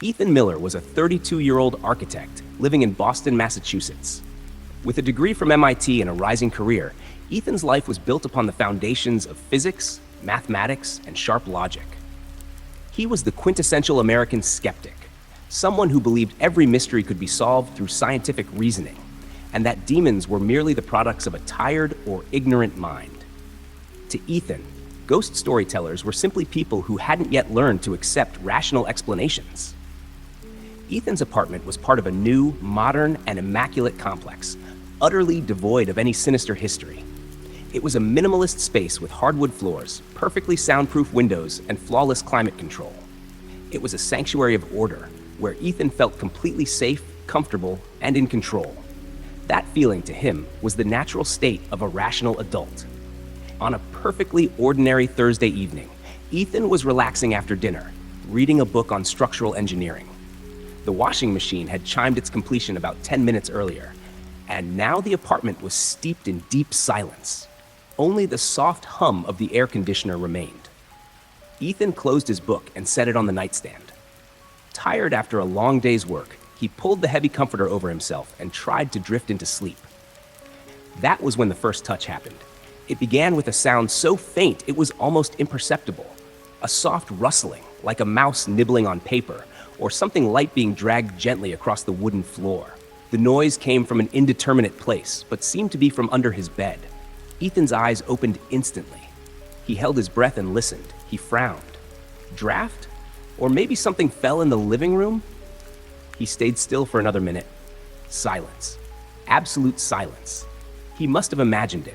Ethan Miller was a 32-year-old architect living in Boston, Massachusetts. With a degree from MIT and a rising career, Ethan's life was built upon the foundations of physics, mathematics, and sharp logic. He was the quintessential American skeptic, someone who believed every mystery could be solved through scientific reasoning, and that demons were merely the products of a tired or ignorant mind. To Ethan, ghost storytellers were simply people who hadn't yet learned to accept rational explanations. Ethan's apartment was part of a new, modern, and immaculate complex, utterly devoid of any sinister history. It was a minimalist space with hardwood floors, perfectly soundproof windows, and flawless climate control. It was a sanctuary of order, where Ethan felt completely safe, comfortable, and in control. That feeling to him was the natural state of a rational adult. On a perfectly ordinary Thursday evening, Ethan was relaxing after dinner, reading a book on structural engineering. The washing machine had chimed its completion about 10 minutes earlier, and now the apartment was steeped in deep silence. Only the soft hum of the air conditioner remained. Ethan closed his book and set it on the nightstand. Tired after a long day's work, he pulled the heavy comforter over himself and tried to drift into sleep. That was when the first touch happened. It began with a sound so faint it was almost imperceptible. A soft rustling, like a mouse nibbling on paper, or something light being dragged gently across the wooden floor. The noise came from an indeterminate place, but seemed to be from under his bed. Ethan's eyes opened instantly. He held his breath and listened. He frowned. Draft? Or maybe something fell in the living room? He stayed still for another minute. Silence. Absolute silence. He must have imagined it.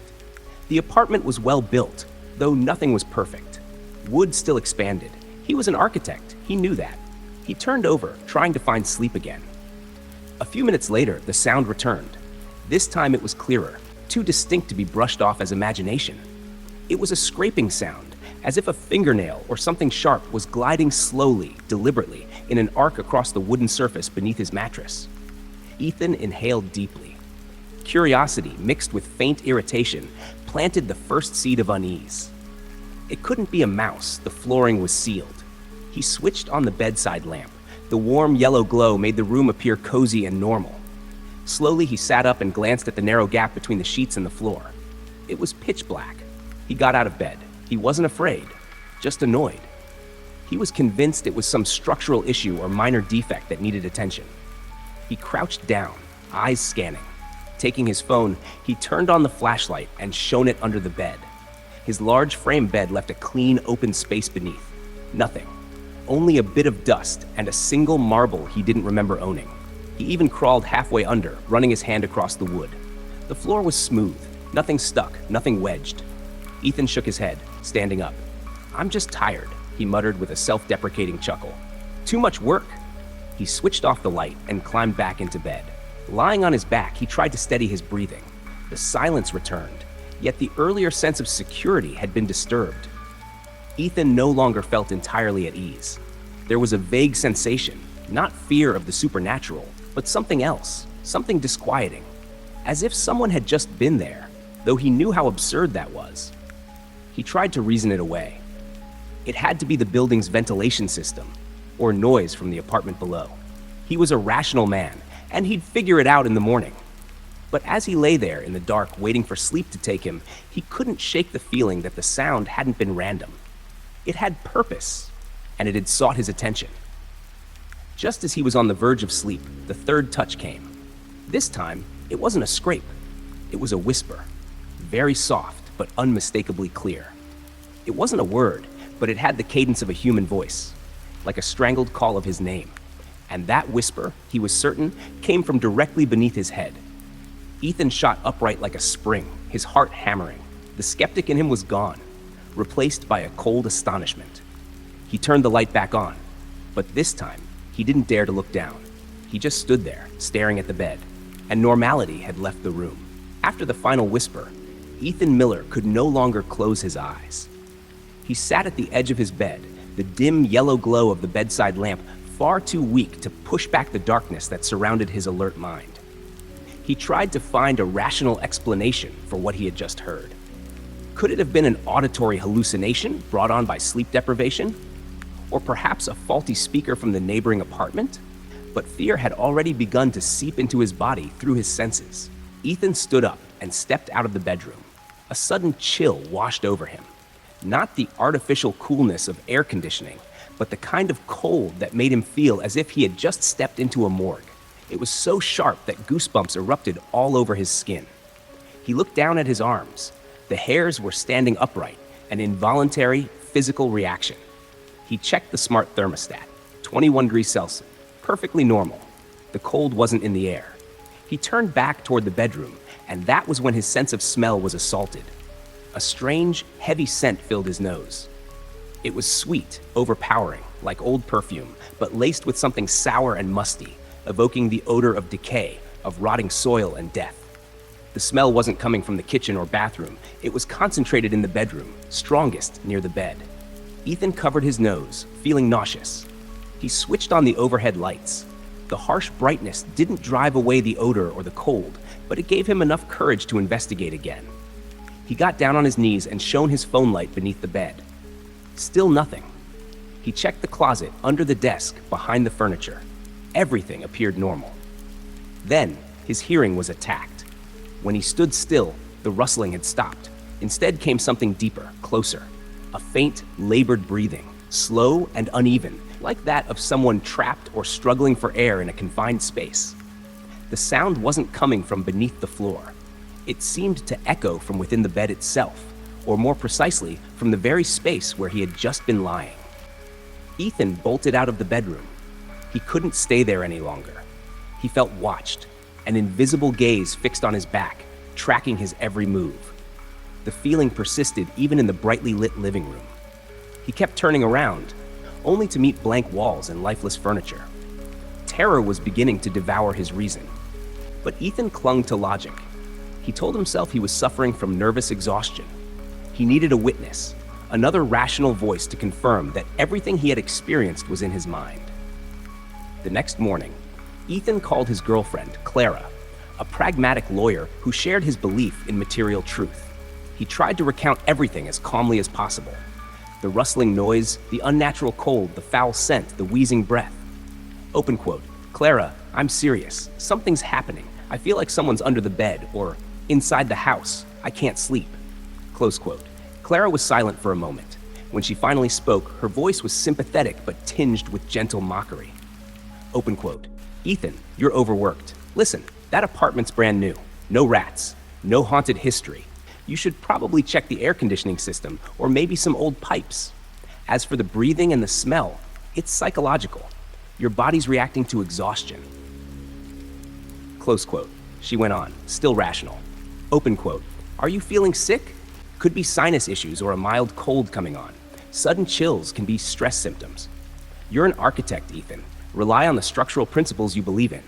The apartment was well built, though nothing was perfect. Wood still expanded. He was an architect. He knew that. He turned over, trying to find sleep again. A few minutes later, the sound returned. This time it was clearer, too distinct to be brushed off as imagination. It was a scraping sound, as if a fingernail or something sharp was gliding slowly, deliberately, in an arc across the wooden surface beneath his mattress. Ethan inhaled deeply. Curiosity, mixed with faint irritation, planted the first seed of unease. It couldn't be a mouse. The flooring was sealed. He switched on the bedside lamp. The warm yellow glow made the room appear cozy and normal. Slowly, he sat up and glanced at the narrow gap between the sheets and the floor. It was pitch black. He got out of bed. He wasn't afraid, just annoyed. He was convinced it was some structural issue or minor defect that needed attention. He crouched down, eyes scanning. Taking his phone, he turned on the flashlight and shone it under the bed. His large frame bed left a clean, open space beneath. Nothing. Only a bit of dust and a single marble he didn't remember owning. He even crawled halfway under, running his hand across the wood. The floor was smooth. Nothing stuck, nothing wedged. Ethan shook his head, standing up. "I'm just tired," he muttered with a self-deprecating chuckle. "Too much work." He switched off the light and climbed back into bed. Lying on his back, he tried to steady his breathing. The silence returned, yet the earlier sense of security had been disturbed. Ethan no longer felt entirely at ease. There was a vague sensation, not fear of the supernatural, but something else, something disquieting. As if someone had just been there, though he knew how absurd that was. He tried to reason it away. It had to be the building's ventilation system, or noise from the apartment below. He was a rational man, and he'd figure it out in the morning. But as he lay there in the dark waiting for sleep to take him, he couldn't shake the feeling that the sound hadn't been random. It had purpose, and it had sought his attention. Just as he was on the verge of sleep, the third touch came. This time, it wasn't a scrape. It was a whisper, very soft but unmistakably clear. It wasn't a word, but it had the cadence of a human voice, like a strangled call of his name. And that whisper, he was certain, came from directly beneath his head. Ethan shot upright like a spring, his heart hammering. The skeptic in him was gone, replaced by a cold astonishment. He turned the light back on, but this time, he didn't dare to look down. He just stood there, staring at the bed, and normality had left the room. After the final whisper, Ethan Miller could no longer close his eyes. He sat at the edge of his bed, the dim yellow glow of the bedside lamp far too weak to push back the darkness that surrounded his alert mind. He tried to find a rational explanation for what he had just heard. Could it have been an auditory hallucination brought on by sleep deprivation? Or perhaps a faulty speaker from the neighboring apartment? But fear had already begun to seep into his body through his senses. Ethan stood up and stepped out of the bedroom. A sudden chill washed over him. Not the artificial coolness of air conditioning, but the kind of cold that made him feel as if he had just stepped into a morgue. It was so sharp that goosebumps erupted all over his skin. He looked down at his arms. The hairs were standing upright, an involuntary physical reaction. He checked the smart thermostat, 21 degrees Celsius, perfectly normal. The cold wasn't in the air. He turned back toward the bedroom, and that was when his sense of smell was assaulted. A strange, heavy scent filled his nose. It was sweet, overpowering, like old perfume, but laced with something sour and musty, evoking the odor of decay, of rotting soil and death. The smell wasn't coming from the kitchen or bathroom. It was concentrated in the bedroom, strongest near the bed. Ethan covered his nose, feeling nauseous. He switched on the overhead lights. The harsh brightness didn't drive away the odor or the cold, but it gave him enough courage to investigate again. He got down on his knees and shone his phone light beneath the bed. Still nothing. He checked the closet under the desk behind the furniture. Everything appeared normal. Then, his hearing was attacked. When he stood still, the rustling had stopped. Instead came something deeper, closer. A faint, labored breathing, slow and uneven, like that of someone trapped or struggling for air in a confined space. The sound wasn't coming from beneath the floor. It seemed to echo from within the bed itself, or more precisely, from the very space where he had just been lying. Ethan bolted out of the bedroom. He couldn't stay there any longer. He felt watched, an invisible gaze fixed on his back, tracking his every move. The feeling persisted even in the brightly lit living room. He kept turning around, only to meet blank walls and lifeless furniture. Terror was beginning to devour his reason. But Ethan clung to logic. He told himself he was suffering from nervous exhaustion. He needed a witness, another rational voice to confirm that everything he had experienced was in his mind. The next morning, Ethan called his girlfriend, Clara, a pragmatic lawyer who shared his belief in material truth. He tried to recount everything as calmly as possible. The rustling noise, the unnatural cold, the foul scent, the wheezing breath. Open quote, "Clara, I'm serious. Something's happening. I feel like someone's under the bed or inside the house. I can't sleep." Close quote. Clara was silent for a moment. When she finally spoke, her voice was sympathetic but tinged with gentle mockery. Open quote. "Ethan, you're overworked. Listen, that apartment's brand new. No rats. No haunted history. You should probably check the air conditioning system or maybe some old pipes. As for the breathing and the smell, it's psychological. Your body's reacting to exhaustion." Close quote. She went on, still rational. Open quote. "Are you feeling sick? Could be sinus issues or a mild cold coming on. Sudden chills can be stress symptoms. You're an architect, Ethan. Rely on the structural principles you believe in."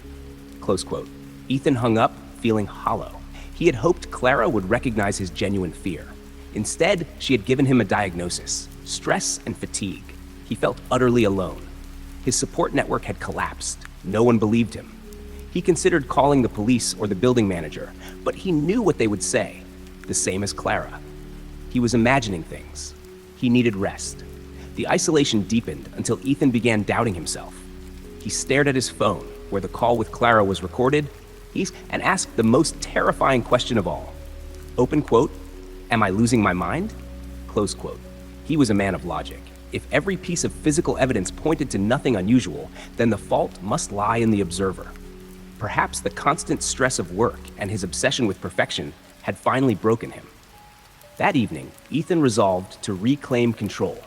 Close quote. Ethan hung up, feeling hollow. He had hoped Clara would recognize his genuine fear. Instead, she had given him a diagnosis: stress and fatigue. He felt utterly alone. His support network had collapsed. No one believed him. He considered calling the police or the building manager, but he knew what they would say, the same as Clara. He was imagining things. He needed rest. The isolation deepened until Ethan began doubting himself. He stared at his phone, where the call with Clara was recorded, and asked the most terrifying question of all. Open quote, "Am I losing my mind?" Close quote. He was a man of logic. If every piece of physical evidence pointed to nothing unusual, then the fault must lie in the observer. Perhaps the constant stress of work and his obsession with perfection had finally broken him. That evening, Ethan resolved to reclaim control.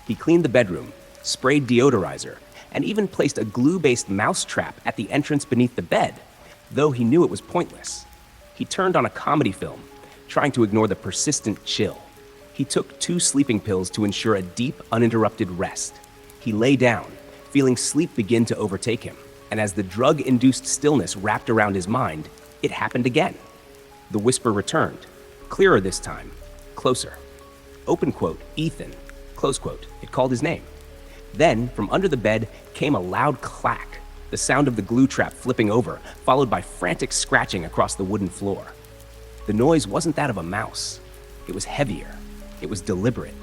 He cleaned the bedroom, sprayed deodorizer, and even placed a glue-based mouse trap at the entrance beneath the bed, though he knew it was pointless. He turned on a comedy film, trying to ignore the persistent chill. He took 2 sleeping pills to ensure a deep, uninterrupted rest. He lay down, feeling sleep begin to overtake him, and as the drug-induced stillness wrapped around his mind, it happened again. The whisper returned, clearer this time, closer. Open quote, "Ethan," close quote. It called his name. Then, from under the bed, came a loud clack, the sound of the glue trap flipping over, followed by frantic scratching across the wooden floor. The noise wasn't that of a mouse. It was heavier. It was deliberate.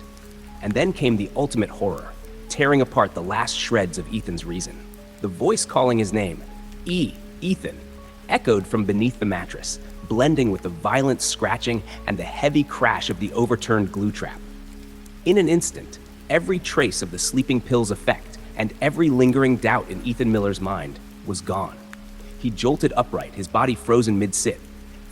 And then came the ultimate horror. tearing apart the last shreds of Ethan's reason. The voice calling his name, Ethan, echoed from beneath the mattress, blending with the violent scratching and the heavy crash of the overturned glue trap. In an instant, every trace of the sleeping pill's effect and every lingering doubt in Ethan Miller's mind was gone. He jolted upright, his body frozen mid-sit.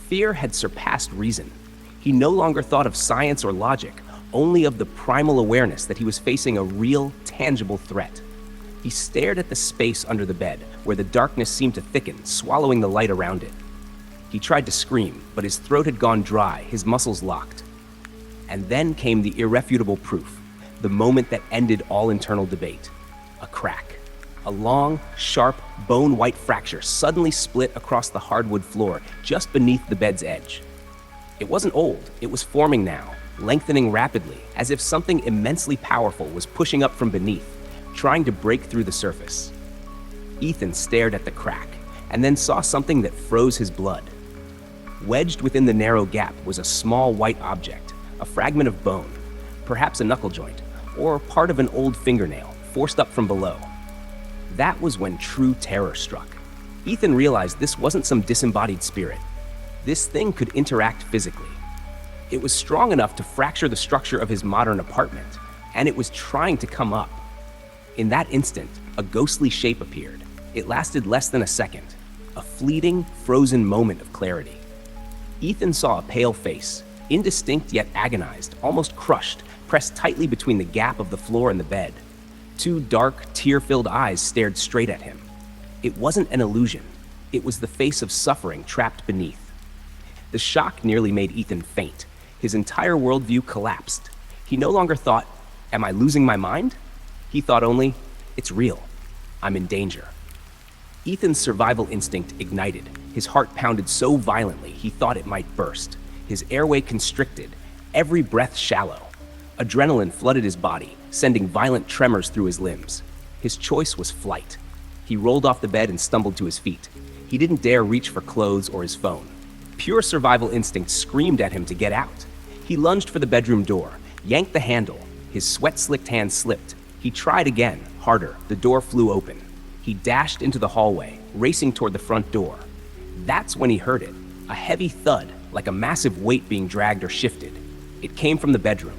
Fear had surpassed reason. He no longer thought of science or logic, only of the primal awareness that he was facing a real, tangible threat. He stared at the space under the bed, where the darkness seemed to thicken, swallowing the light around it. He tried to scream, but his throat had gone dry, his muscles locked. And then came the irrefutable proof, the moment that ended all internal debate. A crack. A long, sharp, bone-white fracture suddenly split across the hardwood floor just beneath the bed's edge. It wasn't old, it was forming now, lengthening rapidly, as if something immensely powerful was pushing up from beneath, trying to break through the surface. Ethan stared at the crack, and then saw something that froze his blood. Wedged within the narrow gap was a small white object, a fragment of bone, perhaps a knuckle joint, or part of an old fingernail, forced up from below. That was when true terror struck. Ethan realized this wasn't some disembodied spirit. This thing could interact physically. It was strong enough to fracture the structure of his modern apartment, and it was trying to come up. In that instant, a ghostly shape appeared. It lasted less than a second, a fleeting, frozen moment of clarity. Ethan saw a pale face, indistinct yet agonized, almost crushed, pressed tightly between the gap of the floor and the bed. Two dark, tear-filled eyes stared straight at him. It wasn't an illusion. It was the face of suffering trapped beneath. The shock nearly made Ethan faint. His entire worldview collapsed. He no longer thought, "Am I losing my mind?" He thought only, "It's real. I'm in danger." Ethan's survival instinct ignited. His heart pounded so violently he thought it might burst. His airway constricted, every breath shallow. Adrenaline flooded his body, sending violent tremors through his limbs. His choice was flight. He rolled off the bed and stumbled to his feet. He didn't dare reach for clothes or his phone. Pure survival instinct screamed at him to get out. He lunged for the bedroom door, yanked the handle. His sweat-slicked hand slipped. He tried again, harder. The door flew open. He dashed into the hallway, racing toward the front door. That's when he heard it, a heavy thud, like a massive weight being dragged or shifted. It came from the bedroom.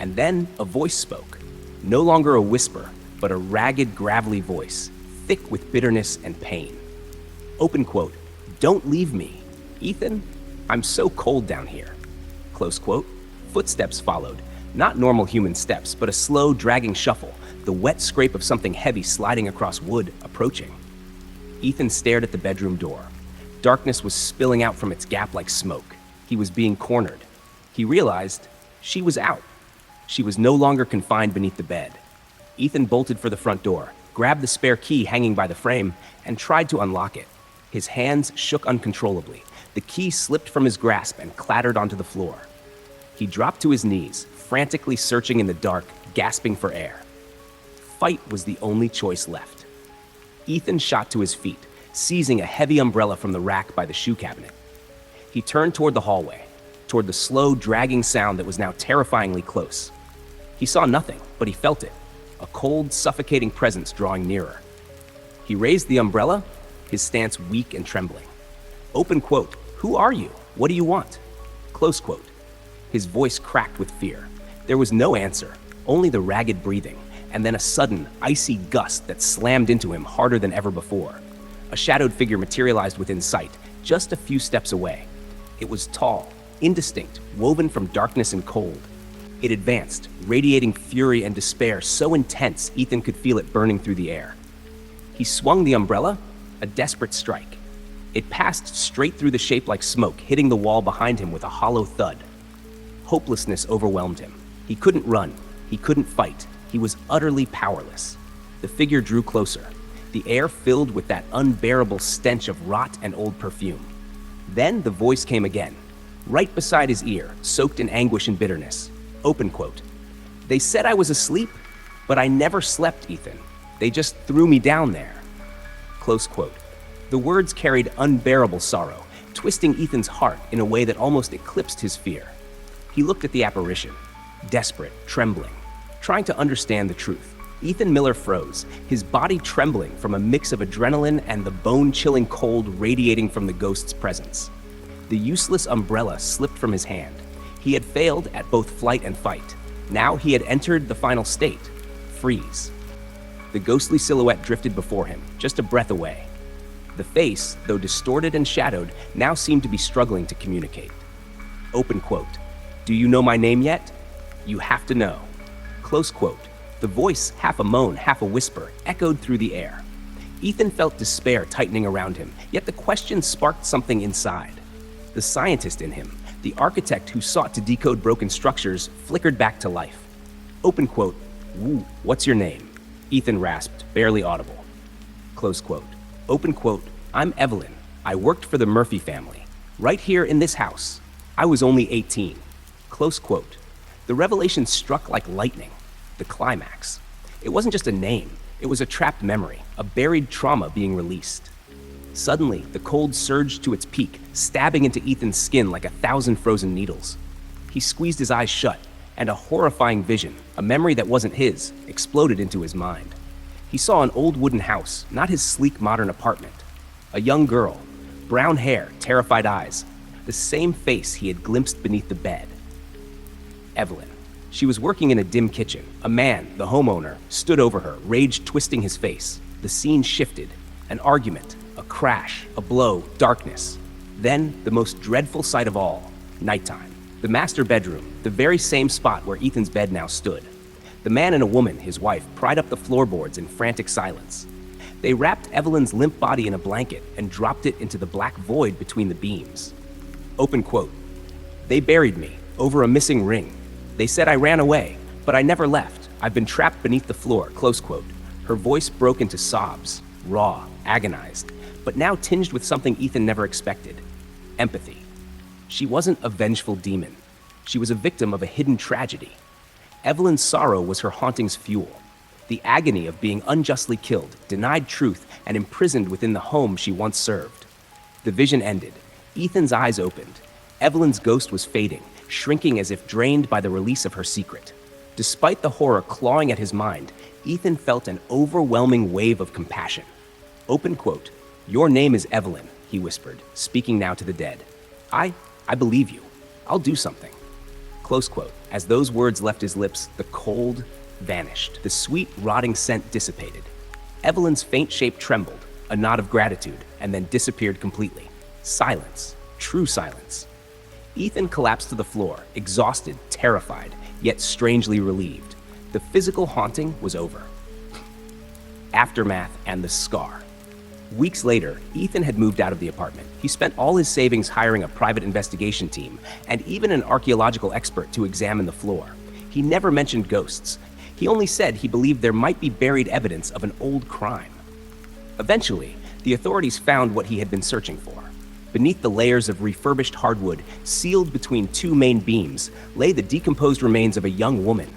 And then a voice spoke. No longer a whisper, but a ragged, gravelly voice, thick with bitterness and pain. Open quote, "Don't leave me. Ethan, I'm so cold down here." Close quote. Footsteps followed, not normal human steps, but a slow, dragging shuffle, the wet scrape of something heavy sliding across wood, approaching. Ethan stared at the bedroom door. Darkness was spilling out from its gap like smoke. He was being cornered. He realized she was out. She was no longer confined beneath the bed. Ethan bolted for the front door, grabbed the spare key hanging by the frame, and tried to unlock it. His hands shook uncontrollably. The key slipped from his grasp and clattered onto the floor. He dropped to his knees, frantically searching in the dark, gasping for air. Fight was the only choice left. Ethan shot to his feet, seizing a heavy umbrella from the rack by the shoe cabinet. He turned toward the hallway, toward the slow, dragging sound that was now terrifyingly close. He saw nothing, but he felt it, a cold, suffocating presence drawing nearer. He raised the umbrella, his stance weak and trembling. Open quote, "Who are you? What do you want?" Close quote. His voice cracked with fear. There was no answer, only the ragged breathing, and then a sudden, icy gust that slammed into him harder than ever before. A shadowed figure materialized within sight, just a few steps away. It was tall, indistinct, woven from darkness and cold. It advanced, radiating fury and despair so intense Ethan could feel it burning through the air. He swung the umbrella, a desperate strike. It passed straight through the shape like smoke, hitting the wall behind him with a hollow thud. Hopelessness overwhelmed him. He couldn't run. He couldn't fight. He was utterly powerless. The figure drew closer, the air filled with that unbearable stench of rot and old perfume. Then the voice came again, right beside his ear, soaked in anguish and bitterness. Open quote. "They said I was asleep, but I never slept, Ethan. They just threw me down there." Close quote. The words carried unbearable sorrow, twisting Ethan's heart in a way that almost eclipsed his fear. He looked at the apparition, desperate, trembling, trying to understand the truth. Ethan Miller froze, his body trembling from a mix of adrenaline and the bone-chilling cold radiating from the ghost's presence. The useless umbrella slipped from his hand. He had failed at both flight and fight. Now he had entered the final state, freeze. The ghostly silhouette drifted before him, just a breath away. The face, though distorted and shadowed, now seemed to be struggling to communicate. Open quote. Do you know my name yet? You have to know. Close quote. The voice, half a moan, half a whisper, echoed through the air. Ethan felt despair tightening around him, yet the question sparked something inside. The scientist in him, the architect who sought to decode broken structures, flickered back to life. Open quote. Woo, what's your name? Ethan rasped, barely audible. Close quote. Open quote. I'm Evelyn. I worked for the Murphy family. Right here in this house. I was only 18. Close quote. The revelation struck like lightning. The climax. It wasn't just a name. It was a trapped memory, a buried trauma being released. Suddenly, the cold surged to its peak, stabbing into Ethan's skin like 1,000 frozen needles. He squeezed his eyes shut, and a horrifying vision, a memory that wasn't his, exploded into his mind. He saw an old wooden house, not his sleek modern apartment. A young girl, brown hair, terrified eyes, the same face he had glimpsed beneath the bed. Evelyn. She was working in a dim kitchen. A man, the homeowner, stood over her, rage twisting his face. The scene shifted. An argument, a crash, a blow, darkness. Then, the most dreadful sight of all, nighttime. The master bedroom, the very same spot where Ethan's bed now stood. The man and a woman, his wife, pried up the floorboards in frantic silence. They wrapped Evelyn's limp body in a blanket and dropped it into the black void between the beams. Open quote. They buried me, over a missing ring. They said I ran away, but I never left. I've been trapped beneath the floor, close quote. Her voice broke into sobs, raw, agonized, but now tinged with something Ethan never expected. Empathy. She wasn't a vengeful demon. She was a victim of a hidden tragedy. Evelyn's sorrow was her haunting's fuel. The agony of being unjustly killed, denied truth, and imprisoned within the home she once served. The vision ended. Ethan's eyes opened. Evelyn's ghost was fading, shrinking as if drained by the release of her secret. Despite the horror clawing at his mind, Ethan felt an overwhelming wave of compassion. Open quote. Your name is Evelyn, he whispered, speaking now to the dead. I believe you. I'll do something. Close quote. As those words left his lips, the cold vanished. The sweet, rotting scent dissipated. Evelyn's faint shape trembled, a nod of gratitude, and then disappeared completely. Silence. True silence. Ethan collapsed to the floor, exhausted, terrified, yet strangely relieved. The physical haunting was over. Aftermath and the scar. Weeks later, Ethan had moved out of the apartment. He spent all his savings hiring a private investigation team and even an archaeological expert to examine the floor. He never mentioned ghosts. He only said he believed there might be buried evidence of an old crime. Eventually, the authorities found what he had been searching for. Beneath the layers of refurbished hardwood, sealed between two main beams, lay the decomposed remains of a young woman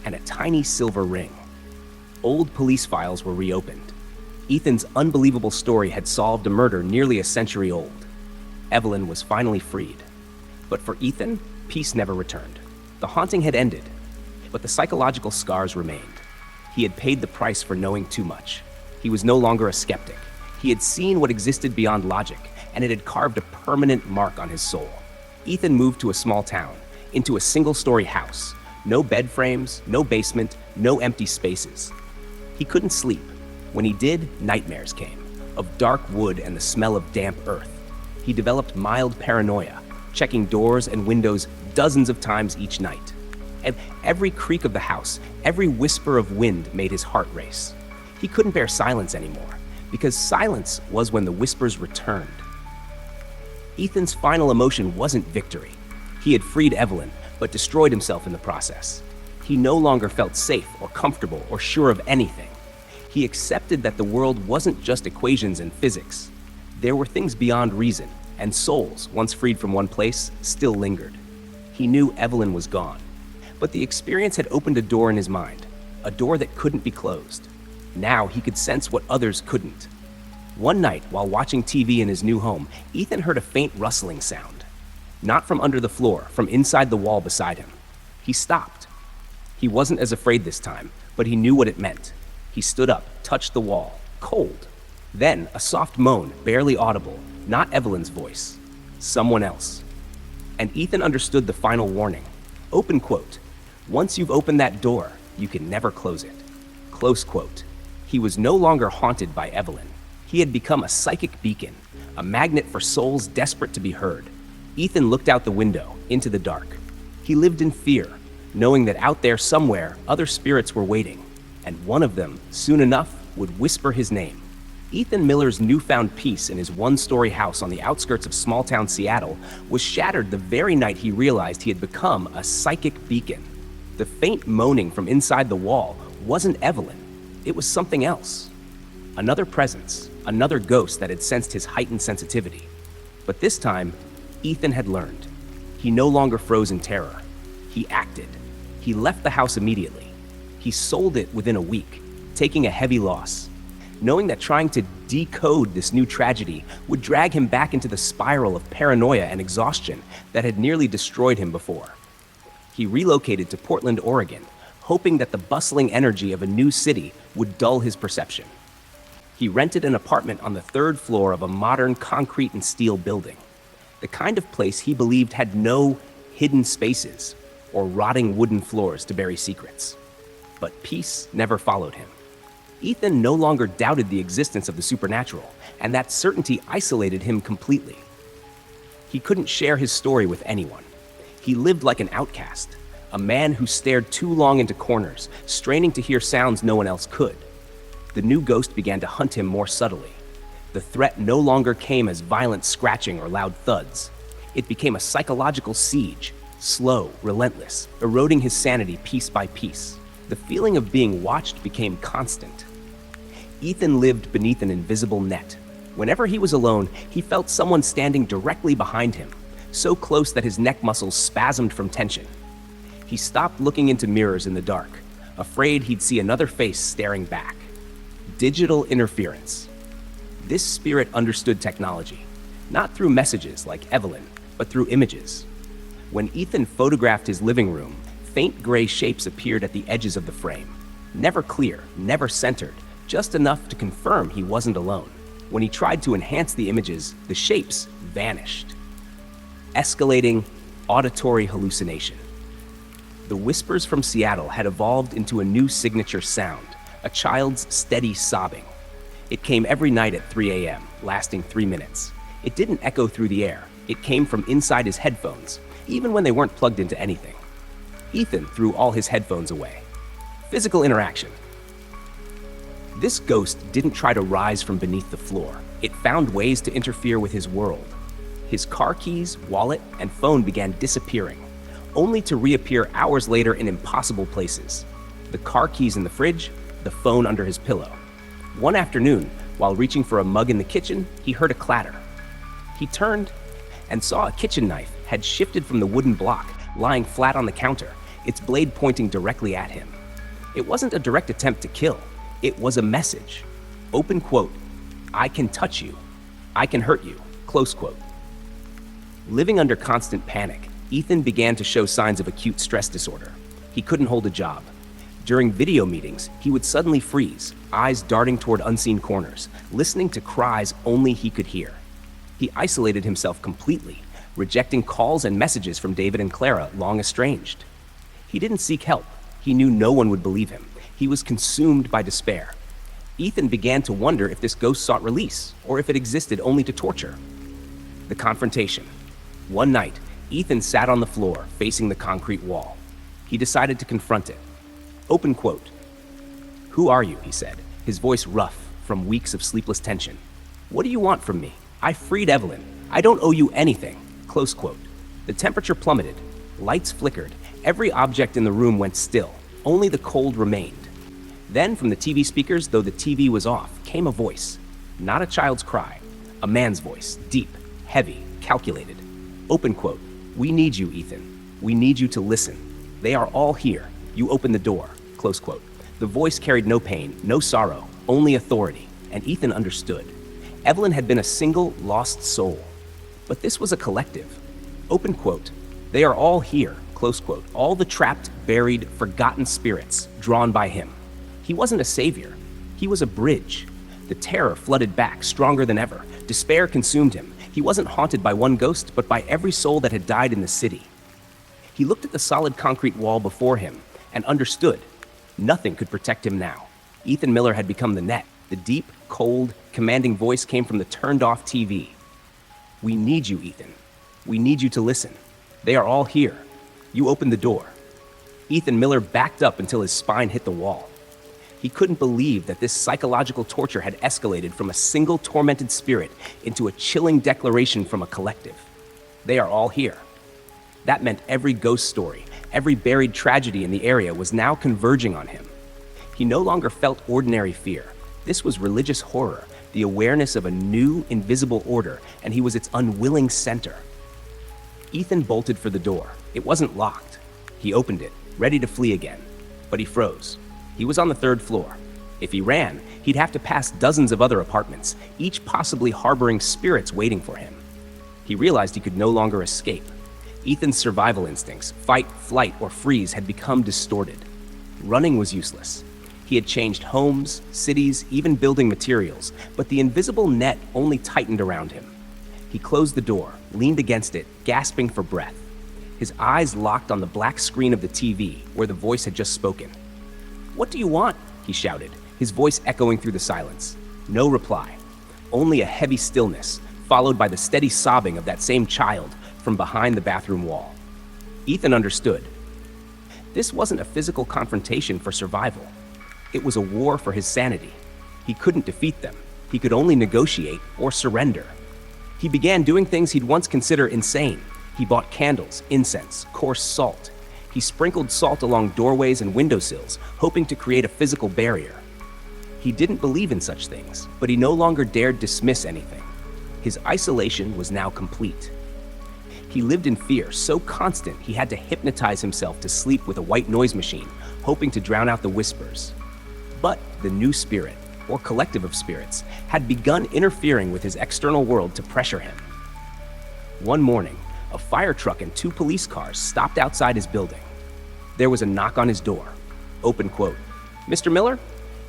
and a tiny silver ring. Old police files were reopened. Ethan's unbelievable story had solved a murder nearly a century old. Evelyn was finally freed. But for Ethan, peace never returned. The haunting had ended, but the psychological scars remained. He had paid the price for knowing too much. He was no longer a skeptic. He had seen what existed beyond logic, and it had carved a permanent mark on his soul. Ethan moved to a small town, into a single-story house. No bed frames, no basement, no empty spaces. He couldn't sleep. When he did, nightmares came, of dark wood and the smell of damp earth. He developed mild paranoia, checking doors and windows dozens of times each night. And every creak of the house, every whisper of wind made his heart race. He couldn't bear silence anymore, because silence was when the whispers returned. Ethan's final emotion wasn't victory. He had freed Evelyn, but destroyed himself in the process. He no longer felt safe or comfortable or sure of anything. He accepted that the world wasn't just equations and physics. There were things beyond reason, and souls, once freed from one place, still lingered. He knew Evelyn was gone, but the experience had opened a door in his mind, a door that couldn't be closed. Now he could sense what others couldn't. One night, while watching TV in his new home, Ethan heard a faint rustling sound. Not from under the floor, from inside the wall beside him. He stopped. He wasn't as afraid this time, but he knew what it meant. He stood up, touched the wall, cold. Then, a soft moan, barely audible, not Evelyn's voice, someone else. And Ethan understood the final warning. Open quote. Once you've opened that door, you can never close it. Close quote. He was no longer haunted by Evelyn. He had become a psychic beacon, a magnet for souls desperate to be heard. Ethan looked out the window, into the dark. He lived in fear, knowing that out there somewhere, other spirits were waiting, and one of them, soon enough, would whisper his name. Ethan Miller's newfound peace in his one-story house on the outskirts of small-town Seattle was shattered the very night he realized he had become a psychic beacon. The faint moaning from inside the wall wasn't Evelyn. It was something else. Another presence, another ghost that had sensed his heightened sensitivity. But this time, Ethan had learned. He no longer froze in terror. He acted. He left the house immediately. He sold it within a week, taking a heavy loss, knowing that trying to decode this new tragedy would drag him back into the spiral of paranoia and exhaustion that had nearly destroyed him before. He relocated to Portland, Oregon, hoping that the bustling energy of a new city would dull his perception. He rented an apartment on the third floor of a modern concrete and steel building, the kind of place he believed had no hidden spaces or rotting wooden floors to bury secrets. But peace never followed him. Ethan no longer doubted the existence of the supernatural, and that certainty isolated him completely. He couldn't share his story with anyone. He lived like an outcast, a man who stared too long into corners, straining to hear sounds no one else could. The new ghost began to hunt him more subtly. The threat no longer came as violent scratching or loud thuds. It became a psychological siege, slow, relentless, eroding his sanity piece by piece. The feeling of being watched became constant. Ethan lived beneath an invisible net. Whenever he was alone, he felt someone standing directly behind him, so close that his neck muscles spasmed from tension. He stopped looking into mirrors in the dark, afraid he'd see another face staring back. Digital interference. This spirit understood technology, not through messages like Evelyn, but through images. When Ethan photographed his living room, faint gray shapes appeared at the edges of the frame. Never clear, never centered, just enough to confirm he wasn't alone. When he tried to enhance the images, the shapes vanished. Escalating auditory hallucination. The whispers from Seattle had evolved into a new signature sound, a child's steady sobbing. It came every night at 3 a.m., lasting 3 minutes. It didn't echo through the air. It came from inside his headphones, even when they weren't plugged into anything. Ethan threw all his headphones away. Physical interaction. This ghost didn't try to rise from beneath the floor. It found ways to interfere with his world. His car keys, wallet, and phone began disappearing, only to reappear hours later in impossible places. The car keys in the fridge, the phone under his pillow. One afternoon, while reaching for a mug in the kitchen, he heard a clatter. He turned and saw a kitchen knife had shifted from the wooden block, lying flat on the counter, its blade pointing directly at him. It wasn't a direct attempt to kill. It was a message. Open quote, "I can touch you. I can hurt you." Close quote. Living under constant panic, Ethan began to show signs of acute stress disorder. He couldn't hold a job. During video meetings, he would suddenly freeze, eyes darting toward unseen corners, listening to cries only he could hear. He isolated himself completely, rejecting calls and messages from David and Clara, long estranged. He didn't seek help. He knew no one would believe him. He was consumed by despair. Ethan began to wonder if this ghost sought release, or if it existed only to torture. The confrontation. One night, Ethan sat on the floor, facing the concrete wall. He decided to confront it. Open quote. "Who are you?" he said, his voice rough from weeks of sleepless tension. "What do you want from me? I freed Evelyn. I don't owe you anything." Close quote. The temperature plummeted. Lights flickered. Every object in the room went still. Only the cold remained. Then, from the TV speakers, though the TV was off, came a voice. Not a child's cry. A man's voice. Deep, heavy, calculated. Open quote. "We need you, Ethan. We need you to listen. They are all here. You open the door." Close quote. The voice carried no pain, no sorrow, only authority, and Ethan understood. Evelyn had been a single, lost soul. But this was a collective. Open quote. "They are all here." Close quote. All the trapped, buried, forgotten spirits drawn by him. He wasn't a savior. He was a bridge. The terror flooded back, stronger than ever. Despair consumed him. He wasn't haunted by one ghost, but by every soul that had died in the city. He looked at the solid concrete wall before him and understood. Nothing could protect him now. Ethan Miller had become the net. The deep, cold, commanding voice came from the turned-off TV. "We need you, Ethan. We need you to listen. They are all here. You opened the door." Ethan Miller backed up until his spine hit the wall. He couldn't believe that this psychological torture had escalated from a single tormented spirit into a chilling declaration from a collective. They are all here. That meant every ghost story, every buried tragedy in the area was now converging on him. He no longer felt ordinary fear. This was religious horror, the awareness of a new, invisible order, and he was its unwilling center. Ethan bolted for the door. It wasn't locked. He opened it, ready to flee again, but he froze. He was on the 3rd floor. If he ran, he'd have to pass dozens of other apartments, each possibly harboring spirits waiting for him. He realized he could no longer escape. Ethan's survival instincts, fight, flight, or freeze, had become distorted. Running was useless. He had changed homes, cities, even building materials, but the invisible net only tightened around him. He closed the door, leaned against it, gasping for breath. His eyes locked on the black screen of the TV, where the voice had just spoken. "What do you want?" he shouted, his voice echoing through the silence. No reply, only a heavy stillness, followed by the steady sobbing of that same child from behind the bathroom wall. Ethan understood. This wasn't a physical confrontation for survival. It was a war for his sanity. He couldn't defeat them. He could only negotiate or surrender. He began doing things he'd once considered insane. He bought candles, incense, coarse salt. He sprinkled salt along doorways and windowsills, hoping to create a physical barrier. He didn't believe in such things, but he no longer dared dismiss anything. His isolation was now complete. He lived in fear so constant he had to hypnotize himself to sleep with a white noise machine, hoping to drown out the whispers. But the new spirit, or collective of spirits, had begun interfering with his external world to pressure him. One morning, a fire truck and 2 police cars stopped outside his building. There was a knock on his door. Open quote, "Mr. Miller,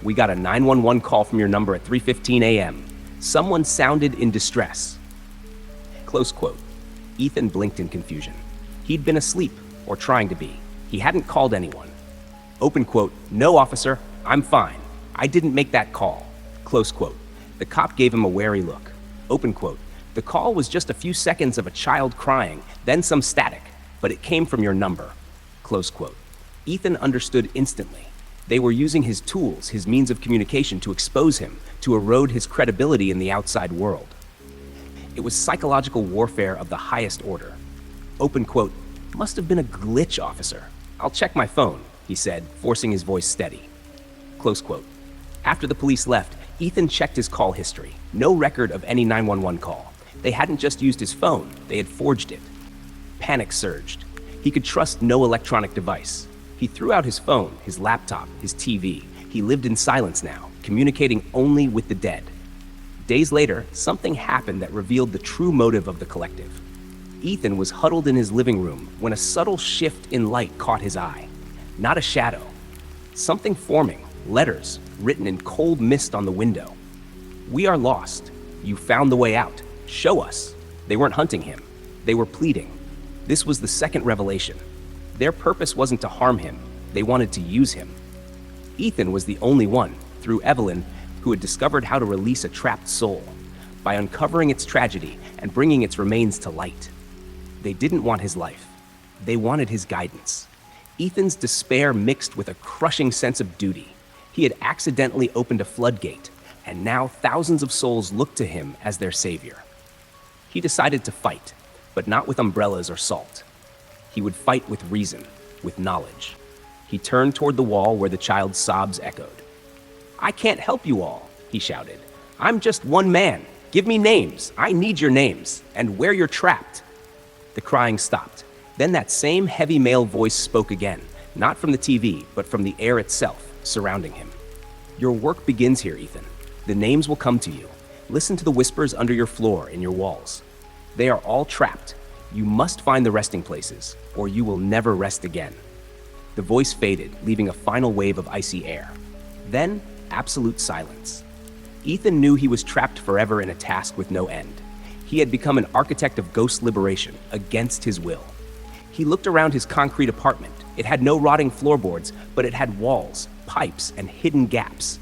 we got a 911 call from your number at 3:15 a.m. Someone sounded in distress." Close quote. Ethan blinked in confusion. He'd been asleep, or trying to be. He hadn't called anyone. Open quote, "No, officer, I'm fine. I didn't make that call." Close quote. The cop gave him a wary look. Open quote. "The call was just a few seconds of a child crying, then some static, but it came from your number." Close quote. Ethan understood instantly. They were using his tools, his means of communication, to expose him, to erode his credibility in the outside world. It was psychological warfare of the highest order. Open quote. "Must have been a glitch, officer. I'll check my phone," he said, forcing his voice steady. Close quote. After the police left, Ethan checked his call history. No record of any 911 call. They hadn't just used his phone, they had forged it. Panic surged. He could trust no electronic device. He threw out his phone, his laptop, his TV. He lived in silence now, communicating only with the dead. Days later, something happened that revealed the true motive of the collective. Ethan was huddled in his living room when a subtle shift in light caught his eye. Not a shadow. Something forming, letters written in cold mist on the window. "We are lost. You found the way out. Show us." They weren't hunting him. They were pleading. This was the second revelation. Their purpose wasn't to harm him. They wanted to use him. Ethan was the only one, through Evelyn, who had discovered how to release a trapped soul by uncovering its tragedy and bringing its remains to light. They didn't want his life. They wanted his guidance. Ethan's despair mixed with a crushing sense of duty. He had accidentally opened a floodgate, and now thousands of souls looked to him as their savior. He decided to fight, but not with umbrellas or salt. He would fight with reason, with knowledge. He turned toward the wall where the child's sobs echoed. "I can't help you all," he shouted. "I'm just one man. Give me names. I need your names, and where you're trapped." The crying stopped. Then that same heavy male voice spoke again, not from the TV, but from the air itself, surrounding him. "Your work begins here, Ethan. The names will come to you. Listen to the whispers under your floor, in your walls. They are all trapped. You must find the resting places, or you will never rest again." The voice faded, leaving a final wave of icy air. Then, absolute silence. Ethan knew he was trapped forever in a task with no end. He had become an architect of ghost liberation, against his will. He looked around his concrete apartment. It had no rotting floorboards, but it had walls, pipes, and hidden gaps.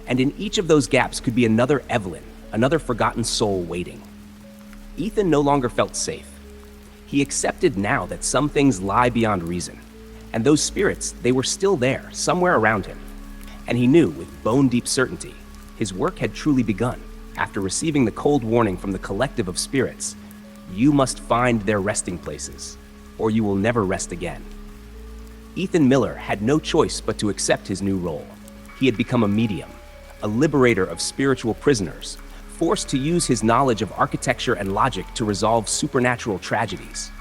And in each of those gaps could be another Evelyn, another forgotten soul waiting. Ethan no longer felt safe. He accepted now that some things lie beyond reason. And those spirits, they were still there, somewhere around him. And he knew, with bone-deep certainty, his work had truly begun. After receiving the cold warning from the collective of spirits, you must find their resting places, or you will never rest again. Ethan Miller had no choice but to accept his new role. He had become a medium, a liberator of spiritual prisoners, forced to use his knowledge of architecture and logic to resolve supernatural tragedies.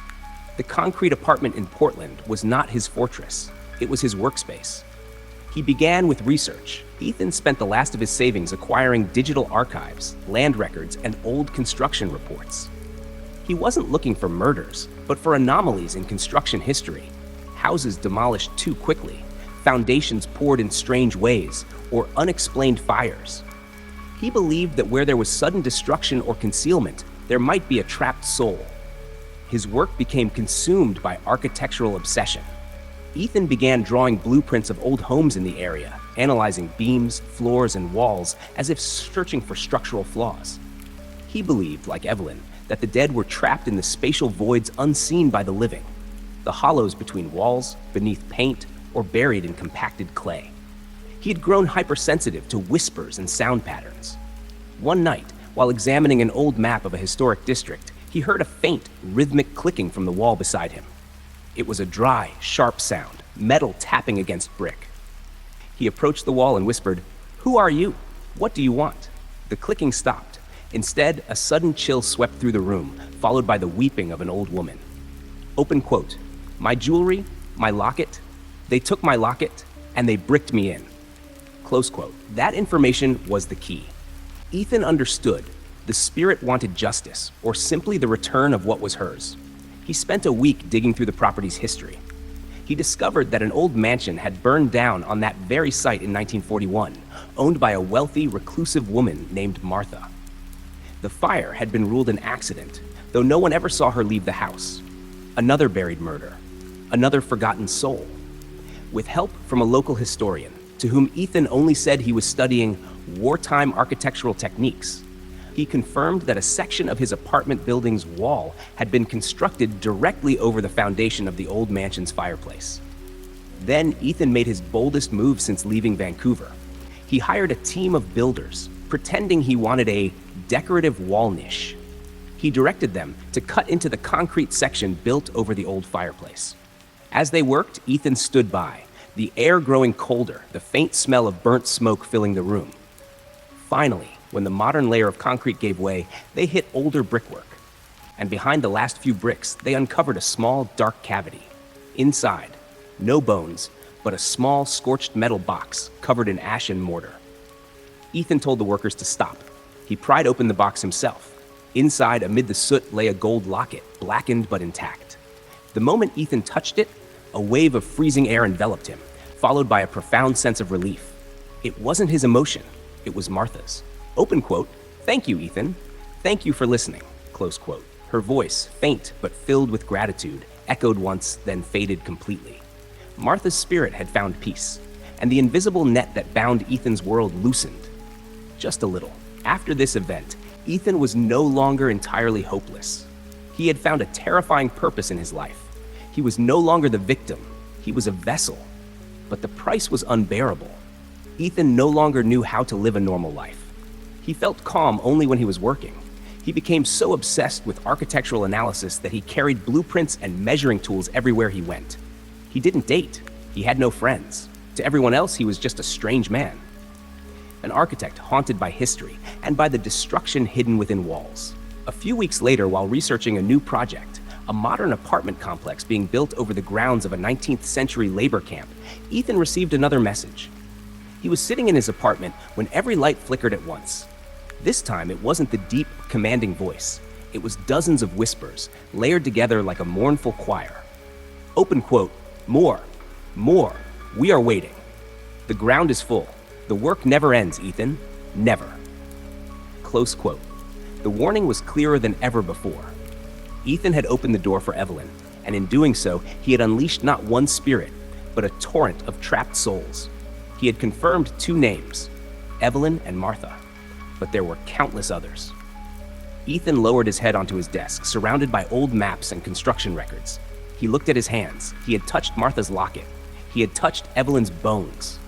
The concrete apartment in Portland was not his fortress, it was his workspace. He began with research. Ethan spent the last of his savings acquiring digital archives, land records, and old construction reports. He wasn't looking for murders, but for anomalies in construction history. Houses demolished too quickly, foundations poured in strange ways, or unexplained fires. He believed that where there was sudden destruction or concealment, there might be a trapped soul. His work became consumed by architectural obsession. Ethan began drawing blueprints of old homes in the area, analyzing beams, floors, and walls as if searching for structural flaws. He believed, like Evelyn, that the dead were trapped in the spatial voids unseen by the living, the hollows between walls, beneath paint, or buried in compacted clay. He had grown hypersensitive to whispers and sound patterns. One night, while examining an old map of a historic district, he heard a faint, rhythmic clicking from the wall beside him. It was a dry, sharp sound, metal tapping against brick. He approached the wall and whispered, "Who are you? What do you want?" The clicking stopped. Instead, a sudden chill swept through the room, followed by the weeping of an old woman. Open quote, "My jewelry, my locket, they took my locket, and they bricked me in." Close quote. That information was the key. Ethan understood. The spirit wanted justice, or simply the return of what was hers. He spent a week digging through the property's history. He discovered that an old mansion had burned down on that very site in 1941, owned by a wealthy, reclusive woman named Martha. The fire had been ruled an accident, though no one ever saw her leave the house. Another buried murder, another forgotten soul. With help from a local historian, to whom Ethan only said he was studying wartime architectural techniques, he confirmed that a section of his apartment building's wall had been constructed directly over the foundation of the old mansion's fireplace. Then Ethan made his boldest move since leaving Vancouver. He hired a team of builders, pretending he wanted a decorative wall niche. He directed them to cut into the concrete section built over the old fireplace. As they worked, Ethan stood by, the air growing colder, the faint smell of burnt smoke filling the room. Finally, when the modern layer of concrete gave way, they hit older brickwork. And behind the last few bricks, they uncovered a small, dark cavity. Inside, no bones, but a small, scorched metal box covered in ash and mortar. Ethan told the workers to stop. He pried open the box himself. Inside, amid the soot, lay a gold locket, blackened but intact. The moment Ethan touched it, a wave of freezing air enveloped him, followed by a profound sense of relief. It wasn't his emotion, it was Martha's. Open quote, "Thank you, Ethan. Thank you for listening," close quote. Her voice, faint but filled with gratitude, echoed once, then faded completely. Martha's spirit had found peace, and the invisible net that bound Ethan's world loosened. Just a little. After this event, Ethan was no longer entirely hopeless. He had found a terrifying purpose in his life. He was no longer the victim, he was a vessel. But the price was unbearable. Ethan no longer knew how to live a normal life. He felt calm only when he was working. He became so obsessed with architectural analysis that he carried blueprints and measuring tools everywhere he went. He didn't date. He had no friends. To everyone else, he was just a strange man. An architect haunted by history and by the destruction hidden within walls. A few weeks later, while researching a new project, a modern apartment complex being built over the grounds of a 19th century labor camp, Ethan received another message. He was sitting in his apartment when every light flickered at once. This time, it wasn't the deep, commanding voice. It was dozens of whispers, layered together like a mournful choir. Open quote, "More, more, we are waiting. The ground is full. "The work never ends, Ethan. Never." Close quote. The warning was clearer than ever before. Ethan had opened the door for Evelyn, and in doing so, he had unleashed not one spirit, but a torrent of trapped souls. He had confirmed 2 names, Evelyn and Martha, but there were countless others. Ethan lowered his head onto his desk, surrounded by old maps and construction records. He looked at his hands. He had touched Martha's locket. He had touched Evelyn's bones.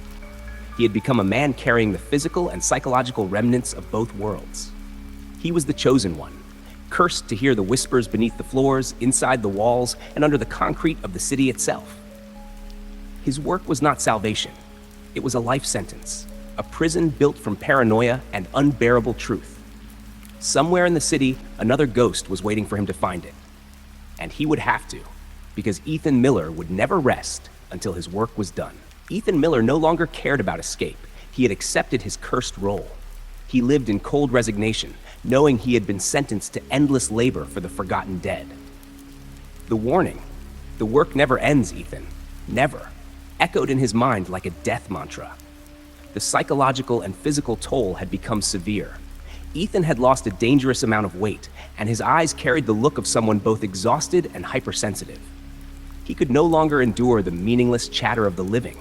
He had become a man carrying the physical and psychological remnants of both worlds. He was the chosen one, cursed to hear the whispers beneath the floors, inside the walls, and under the concrete of the city itself. His work was not salvation. It was a life sentence, a prison built from paranoia and unbearable truth. Somewhere in the city, another ghost was waiting for him to find it. And he would have to, because Ethan Miller would never rest until his work was done. Ethan Miller no longer cared about escape. He had accepted his cursed role. He lived in cold resignation, knowing he had been sentenced to endless labor for the forgotten dead. The warning, "The work never ends, Ethan. Never," echoed in his mind like a death mantra. The psychological and physical toll had become severe. Ethan had lost a dangerous amount of weight, and his eyes carried the look of someone both exhausted and hypersensitive. He could no longer endure the meaningless chatter of the living.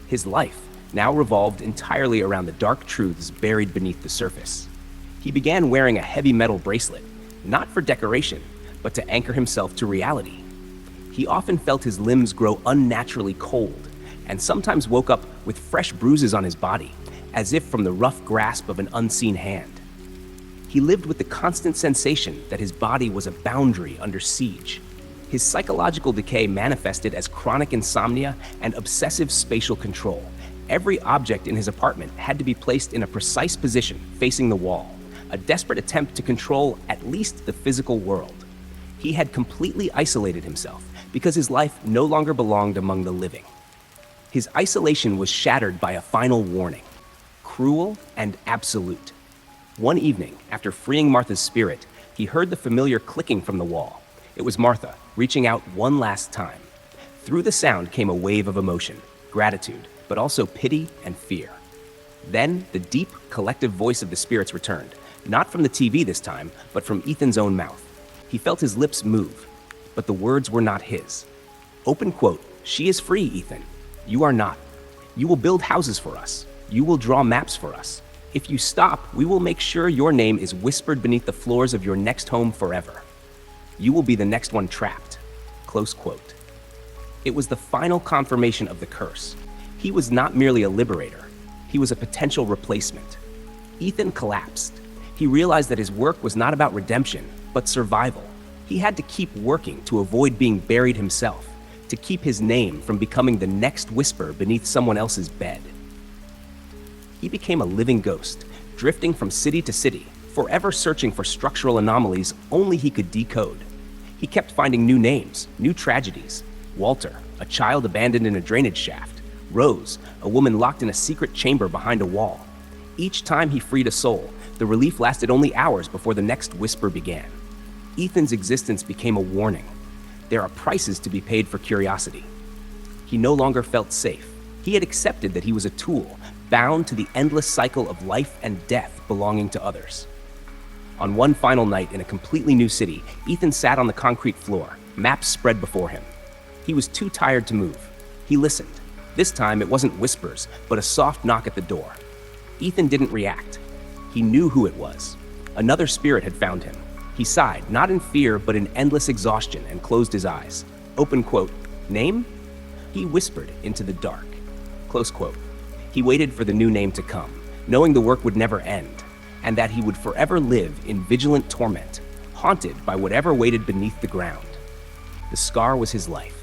His life now revolved entirely around the dark truths buried beneath the surface. He began wearing a heavy metal bracelet, not for decoration, but to anchor himself to reality. He often felt his limbs grow unnaturally cold, and sometimes woke up with fresh bruises on his body, as if from the rough grasp of an unseen hand. He lived with the constant sensation that his body was a boundary under siege. His psychological decay manifested as chronic insomnia and obsessive spatial control. Every object in his apartment had to be placed in a precise position facing the wall, a desperate attempt to control at least the physical world. He had completely isolated himself because his life no longer belonged among the living. His isolation was shattered by a final warning, cruel and absolute. One evening, after freeing Martha's spirit, he heard the familiar clicking from the wall. It was Martha, reaching out one last time. Through the sound came a wave of emotion, gratitude, but also pity and fear. Then, the deep, collective voice of the spirits returned, not from the TV this time, but from Ethan's own mouth. He felt his lips move, but the words were not his. Open quote, "She is free, Ethan. You are not. You will build houses for us. You will draw maps for us. If you stop, we will make sure your name is whispered beneath the floors of your next home forever. You will be the next one trapped." Close quote. It was the final confirmation of the curse. He was not merely a liberator. He was a potential replacement. Ethan collapsed. He realized that his work was not about redemption, but survival. He had to keep working to avoid being buried himself, to keep his name from becoming the next whisper beneath someone else's bed. He became a living ghost, drifting from city to city, forever searching for structural anomalies only he could decode. He kept finding new names, new tragedies. Walter, a child abandoned in a drainage shaft. Rose, a woman locked in a secret chamber behind a wall. Each time he freed a soul, the relief lasted only hours before the next whisper began. Ethan's existence became a warning. There are prices to be paid for curiosity. He no longer felt safe. He had accepted that he was a tool, bound to the endless cycle of life and death belonging to others. On one final night in a completely new city, Ethan sat on the concrete floor, maps spread before him. He was too tired to move. He listened. This time it wasn't whispers, but a soft knock at the door. Ethan didn't react. He knew who it was. Another spirit had found him. He sighed, not in fear, but in endless exhaustion, and closed his eyes. Open quote, "Name?" He whispered into the dark. Close quote. He waited for the new name to come, knowing the work would never end, and that he would forever live in vigilant torment, haunted by whatever waited beneath the ground. The scar was his life.